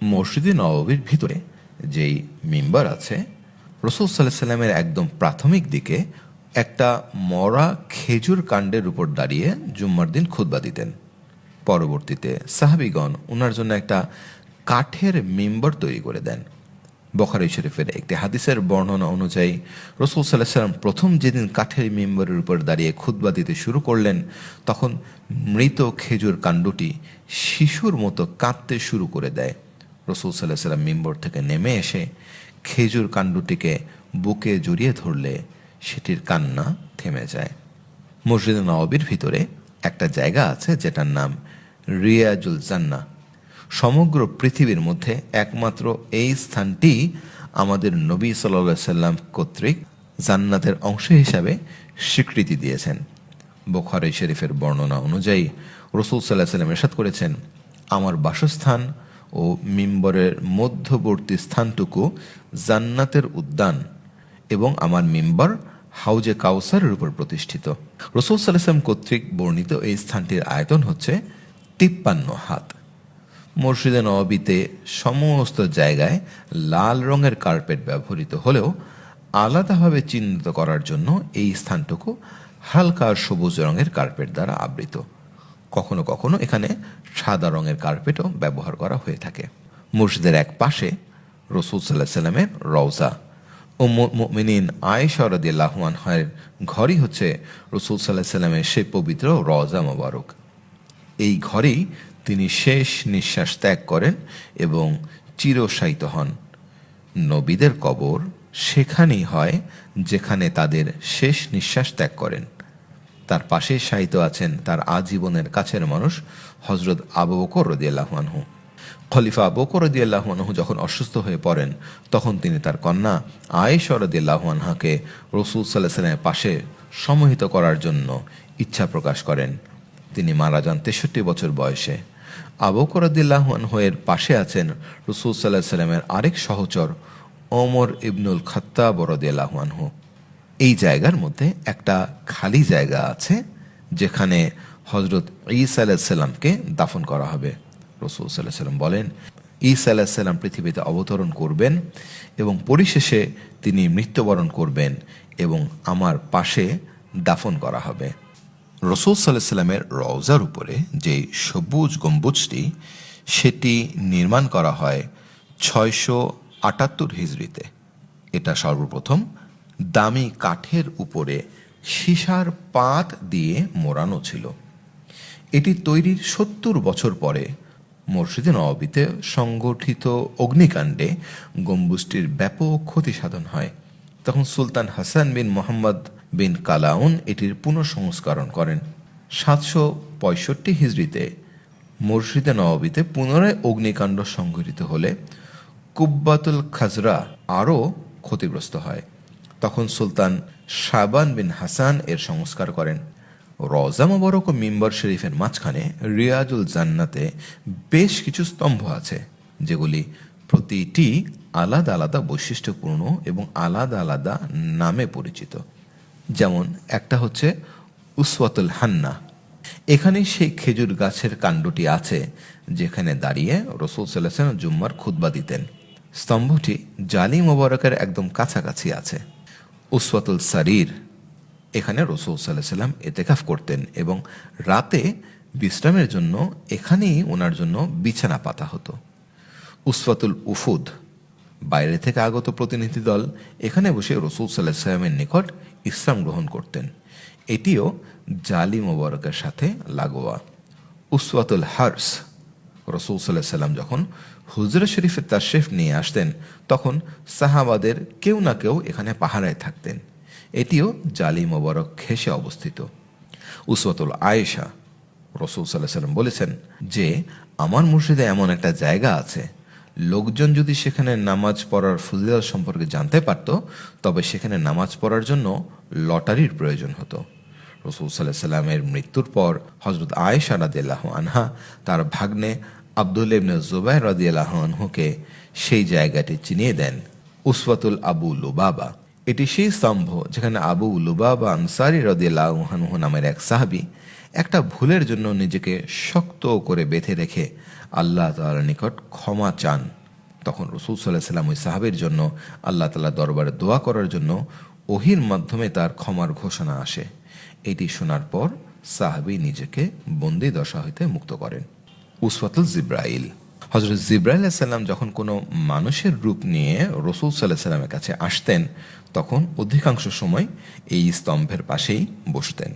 মসজিদে নববীর ভিতরে যেই মিম্বার আছে, রাসূল সাল্লাল্লাহু আলাইহি সাল্লামের একদম প্রাথমিক দিকে একটা মরা খেজুর কাণ্ডের উপর দাঁড়িয়ে জুম্মার দিন খুতবা দিতেন। পরবর্তীতে সাহাবীগণ ওনার জন্য একটা কাঠের মিম্বার তৈরি করে দেন। বুখারী শরীফের একটি হাদিসের বর্ণনা অনুযায়ী রাসূল সাল্লাল্লাহু আলাইহি সাল্লাম প্রথম যেদিন কাঠের মিম্বরের উপর দাঁড়িয়ে খুতবা দিতে শুরু করলেন, তখন মৃত খেজুর কাণ্ডটি শিশুর মতো কাঁদতে শুরু করে দেয়। রাসূল সাল্লাল্লাহু আলাইহি সাল্লাম মিম্বর থেকে নেমে এসে খেজুর কাণ্ডটিকে বুকে জড়িয়ে ধরলে সেটির কান্না থেমে যায়। মসজিদে নববীর ভিতরে একটা জায়গা আছে যেটার নাম রিয়াজুল জান্নাহ। সমগ্র পৃথিবীর মধ্যে একমাত্র এই স্থানটি আমাদের নবী সাল্লাল্লাহু আলাইহি সাল্লাম কর্তৃক জান্নাতের অংশ হিসাবে স্বীকৃতি দিয়েছেন। বুখারী শরীফের বর্ণনা অনুযায়ী রাসূল সাল্লাল্লাহু আলাইহি সাল্লাম ইরশাদ করেছেন, আমার বাসস্থান ও মিম্বরের মধ্যবর্তী স্থানটুকু জান্নাতের উদ্যান এবং আমার মিম্বর হাউজে কাউসারের উপর প্রতিষ্ঠিত। রাসূল সাল্লাল্লাহু আলাইহি সাল্লাম কর্তৃক বর্ণিত এই স্থানটির আয়তন হচ্ছে 53 হাত। মসজিদে নববীতে সমস্ত জায়গায় লাল রঙের কার্পেট ব্যবহৃত হলেও আলাদাভাবে চিহ্নিত করার জন্য এই স্থানটুকু হালকা সবুজ রঙের কার্পেট দ্বারা আবৃত। কখনো কখনো এখানে সাদা রঙের কার্পেটও ব্যবহার করা হয়ে থাকে। মসজিদের এক পাশে রাসূল সাল্লাল্লাহু আলাইহি সাল্লামের রওজা, উম্মুল মুমিনিন আয়েশা রাদিয়াল্লাহু আনহার ঘরই হচ্ছে রাসূল সাল্লাল্লাহু আলাইহি সাল্লামের সেই পবিত্র রওজা মোবারক। এই ঘরেই তিনি শেষ নিঃশ্বাস ত্যাগ করেন এবং চিরশায়িত হন। নবীদের কবর সেখানেই হয় যেখানে তাদের শেষ নিঃশ্বাস ত্যাগ করেন। তার পাশে শায়িত আছেন তার আজীবনের কাছের মানুষ হযরত আবু বকর রাদিয়াল্লাহু আনহু। খলিফা আবু বকর রাদিয়াল্লাহু আনহু যখন অসুস্থ হয়ে পড়েন, তখন তিনি তার কন্যা আয়েশা রাদিয়াল্লাহু আনহাকে রাসূল সাল্লাল্লাহু আলাইহি সাল্লামের পাশে সমাহিত করার জন্য ইচ্ছা প্রকাশ করেন। তিনি মারা যান 63 বছর বয়সে। আবু বকর রাদিয়াল্লাহু আনহু এর পাশে আছেন রাসূল সাল্লাল্লাহু আলাইহি সাল্লামের আরেক সহচর ওমর ইবনুল খাত্তাব রাদিয়াল্লাহু আনহু। এই জায়গার মধ্যে একটা খালি জায়গা আছে যেখানে হযরত ঈসা আলাইহিস সালামকে দাফন করা হবে। রাসূল সাল্লাল্লাহু আলাইহি সাল্লাম বলেন, ঈসা আলাইহিস সালাম পৃথিবীতে অবতরণ করবেন এবং পরিশেষে তিনি মৃত্যুবরণ করবেন এবং আমার পাশে দাফন করা হবে। রাসূল সাল্লাল্লাহু আলাইহি সাল্লামের রওজার উপরে যে সবুজ গম্বুজটি, সেটি নির্মাণ করা হয় 678 হিজরিতে। এটা সর্বপ্রথম দামি কাঠের উপরে সীসার পাত দিয়ে মোড়ানো ছিল। এটি তৈরির 70 বছর পরে মসজিদে নববীতে সংগঠিত অগ্নিকাণ্ডে গম্বুজটির ব্যাপক ক্ষতি সাধন হয়। তখন সুলতান হাসান বিন মোহাম্মদ বিন কালাউন এটির পুনঃসংস্করণ করেন। 765 হিজরিতে মসজিদে নববীতে পুনরায় অগ্নিকাণ্ড সংঘটিত হলে কুব্বাতুল খাজরা আরও ক্ষতিগ্রস্ত হয়। তখন সুলতান শাবান বিন হাসান এর সংস্কার করেন। রওজা মোবারক ও মিম্বর শরীফের মাঝখানে রিয়াজুল জান্নাতে বেশ কিছু স্তম্ভ আছে, যেগুলি প্রতিটি আলাদা আলাদা বৈশিষ্ট্যপূর্ণ এবং আলাদা আলাদা নামে পরিচিত। যেমন একটা হচ্ছে উসওয়াতুল হান্না। এখানে সেই খেজুর গাছের কাণ্ডটি আছে যেখানে দাঁড়িয়ে রাসূল সাল্লাল্লাহু আলাইহি ওয়াসাল্লাম জুম্মার খুতবা দিতেন। স্তম্ভটি জালি মোবারকের একদম কাছাকাছি আছে। উসওয়াতুল সারির, এখানে রাসূল সাল্লাল্লাহু আলাইহি ওয়াসাল্লাম ইতিকাফ করতেন এবং রাতে বিশ্রামের জন্য এখানেই ওনার জন্য বিছানা পাতা হতো। উসওয়াতুল উফুদ, বাইরে থেকে আগত প্রতিনিধি দল এখানে বসে রাসূল সাল্লাল্লাহু আলাইহি ওয়াসাল্লামের নিকট ইসলাম গ্রহণ করতেন। এটিও জালি মোবারকের সাথে লাগোয়া। উসওয়াতুল হারস, রাসূল সাল্লাল্লাহু আলাইহি ওয়াসাল্লাম যখন হুজরা শরীফে তাশরিফ নিয়ে আসতেন, তখন সাহাবাদের কেউ না কেউ এখানে পাহারায় থাকতেন। এটিও জালি মোবারক ঘেঁষে অবস্থিত। উসওয়াতুল আয়েশা, রাসূল সাল্লাল্লাহু আলাইহি ওয়াসাল্লাম বলেছেন যে আমার মসজিদে এমন একটা জায়গা আছে, লোকজন যদি সেখানে নামাজ পড়ার ফজিলত সম্পর্কে জানতে পারত, তবে সেখানে নামাজ পড়ার জন্য লটারির প্রয়োজন হতো। রাসূল সাল্লাল্লাহু আলাইহি ওয়াসাল্লামের মৃত্যুর পর হযরত আয়েশা রাদিয়াল্লাহু আনহা তার ভাগ্নে আব্দুল্লাহ ইবনে জুবাইর রাদিয়াল্লাহু আনহুকে সেই জায়গাটি চিনিয়ে দেন। উসওয়াতুল আবু লুবাবা, এটি সেই স্তম্ভ যেখানে আবু লুবাবা আনসারী রাদিয়াল্লাহু আনহু নামের এক সাহাবী একটা ভুলের জন্য নিজেকে শক্ত করে বেঁধে রেখে আল্লাহ তাআলার নিকট ক্ষমা চান, তখন রাসূল সাল্লাল্লাহু আলাইহি ওয়াসাল্লাম ওই সাহাবীর জন্য আল্লাহ তাআলার দরবারে দোয়া করার জন্য ওহীর মাধ্যমে তার ক্ষমার ঘোষণা আসে। এটি শোনার পর সাহাবী নিজেকে বন্দী দশা হইতে মুক্ত করেন। উসওয়াতুল জিব্রাইল। হযরত জিব্রাইল আলাইহিস সালাম যখন কোনো মানুষের রূপ নিয়ে রাসূল সাল্লাল্লাহু আলাইহি ওয়াসাল্লামের কাছে আসতেন, তখন অধিকাংশ সময় এই স্তম্ভের পাশেই বসতেন।